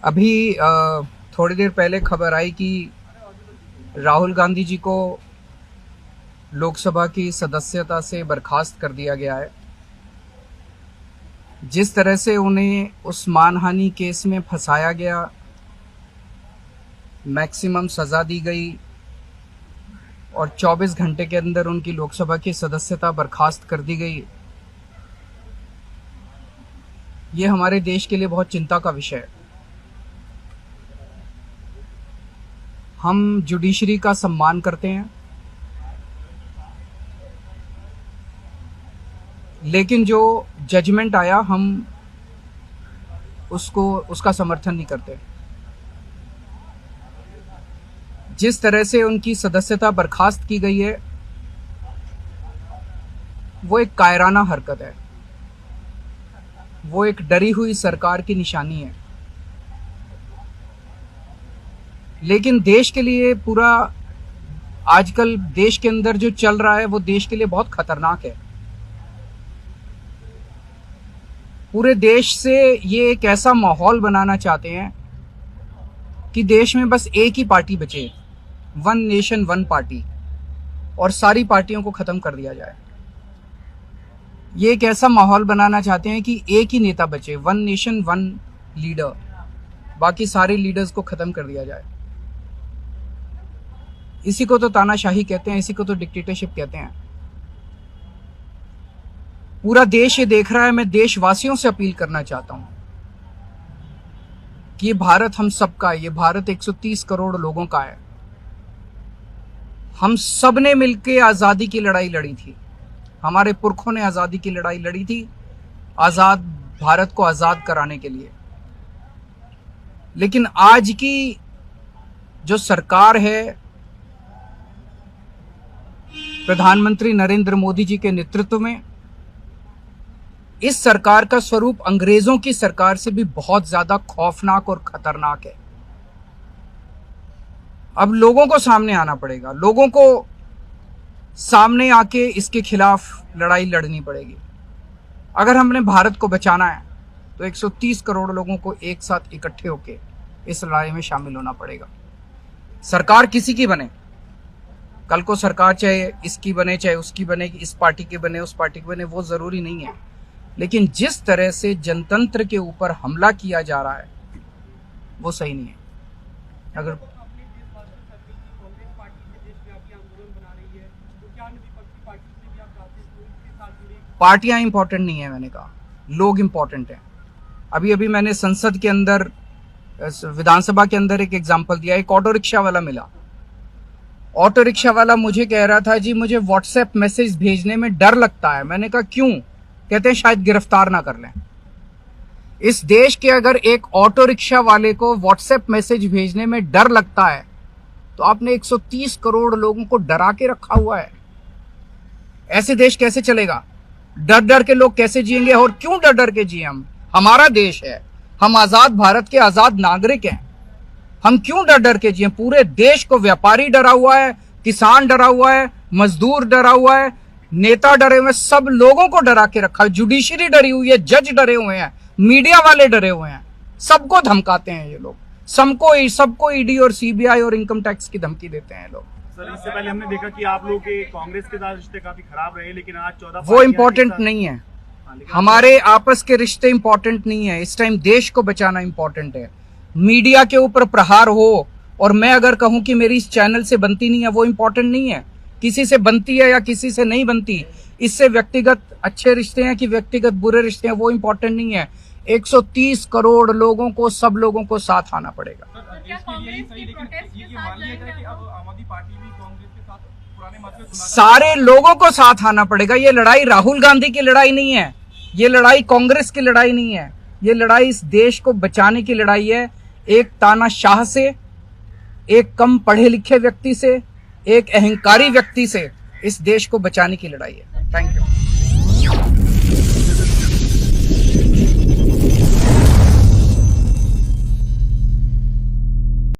अभी थोड़ी देर पहले खबर आई कि राहुल गांधी जी को लोकसभा की सदस्यता से बर्खास्त कर दिया गया है। जिस तरह से उन्हें उस मानहानि केस में फंसाया गया, मैक्सिमम सज़ा दी गई और 24 घंटे के अंदर उनकी लोकसभा की सदस्यता बर्खास्त कर दी गई, ये हमारे देश के लिए बहुत चिंता का विषय है। हम जुडिशरी का सम्मान करते हैं, लेकिन जो जजमेंट आया हम उसका समर्थन नहीं करते। जिस तरह से उनकी सदस्यता बर्खास्त की गई है वो एक कायराना हरकत है, वो एक डरी हुई सरकार की निशानी है। लेकिन देश के लिए पूरा आजकल देश के अंदर जो चल रहा है वो देश के लिए बहुत खतरनाक है। पूरे देश से ये एक ऐसा माहौल बनाना चाहते हैं कि देश में बस एक ही पार्टी बचे, वन नेशन वन पार्टी, और सारी पार्टियों को खत्म कर दिया जाए। ये एक ऐसा माहौल बनाना चाहते हैं कि एक ही नेता बचे, वन नेशन वन लीडर, बाकी सारे लीडर्स को खत्म कर दिया जाए। इसी को तो तानाशाही कहते हैं, इसी को तो डिक्टेटरशिप कहते हैं। पूरा देश ये देख रहा है। मैं देशवासियों से अपील करना चाहता हूं कि ये भारत हम सबका है, ये भारत 130 करोड़ लोगों का है। हम सब ने मिलकर आजादी की लड़ाई लड़ी थी, हमारे पुरखों ने आजादी की लड़ाई लड़ी थी, आजाद भारत को आजाद कराने के लिए। लेकिन आज की जो सरकार है, प्रधानमंत्री नरेंद्र मोदी जी के नेतृत्व में, इस सरकार का स्वरूप अंग्रेजों की सरकार से भी बहुत ज्यादा खौफनाक और खतरनाक है। अब लोगों को सामने आना पड़ेगा, लोगों को सामने आके इसके खिलाफ लड़ाई लड़नी पड़ेगी। अगर हमने भारत को बचाना है तो 130 करोड़ लोगों को एक साथ इकट्ठे होके इस लड़ाई में शामिल होना पड़ेगा। सरकार किसी की बने, कल को सरकार चाहे इसकी बने चाहे उसकी बने, इस पार्टी की बने उस पार्टी की बने, वो जरूरी नहीं है। लेकिन जिस तरह से जनतंत्र के ऊपर हमला किया जा रहा है वो सही नहीं है। अगर पार्टियां इंपॉर्टेंट नहीं है, मैंने कहा लोग इंपॉर्टेंट हैं। अभी अभी मैंने संसद के अंदर, विधानसभा के अंदर एक एग्जाम्पल दिया। एक ऑटो रिक्शा वाला मिला, ऑटो रिक्शा वाला मुझे कह रहा था जी मुझे व्हाट्सएप मैसेज भेजने में डर लगता है। मैंने कहा क्यों? कहते हैं शायद गिरफ्तार ना कर लें। इस देश के अगर एक ऑटो रिक्शा वाले को व्हाट्सएप मैसेज भेजने में डर लगता है तो आपने 130 करोड़ लोगों को डरा के रखा हुआ है। ऐसे देश कैसे चलेगा? डर डर के लोग कैसे जिएंगे? और क्यों डर डर के जिए? हम, हमारा देश है, हम आजाद भारत के आजाद नागरिक हैं, हम क्यों डर डर के जिए? पूरे देश को व्यापारी डरा हुआ है, किसान डरा हुआ है, मजदूर डरा हुआ है, नेता डरे हुए हैं, सब लोगों को डरा के रखा है। जुडिशरी डरी हुई है, जज डरे हुए हैं, मीडिया वाले डरे हुए हैं, सबको धमकाते हैं ये लोग, सबको ईडी और सीबीआई और इनकम टैक्स की धमकी देते हैं लोग। सर, इससे पहले हमने देखा कि आप लोगों के कांग्रेस के साथ रिश्ते काफी खराब रहे, लेकिन आज 14 वो इम्पोर्टेंट नहीं है। हमारे आपस के रिश्ते इंपॉर्टेंट नहीं है। इस टाइम देश को बचाना इंपॉर्टेंट है। मीडिया के ऊपर प्रहार हो और मैं अगर कहूं कि मेरी इस चैनल से बनती नहीं है, वो इंपॉर्टेंट नहीं है। किसी से बनती है या किसी से नहीं बनती, इससे व्यक्तिगत अच्छे रिश्ते हैं कि व्यक्तिगत बुरे रिश्ते हैं, वो इंपॉर्टेंट नहीं है। 130 करोड़ लोगों को, सब लोगों को साथ आना पड़ेगा। सारे लोगों को साथ आना पड़ेगा। ये लड़ाई राहुल गांधी की लड़ाई नहीं है, ये लड़ाई कांग्रेस की लड़ाई नहीं है, ये लड़ाई इस देश को बचाने की लड़ाई है। एक तानाशाह से, एक कम पढ़े लिखे व्यक्ति से, एक अहंकारी व्यक्ति से इस देश को बचाने की लड़ाई है। Thank you.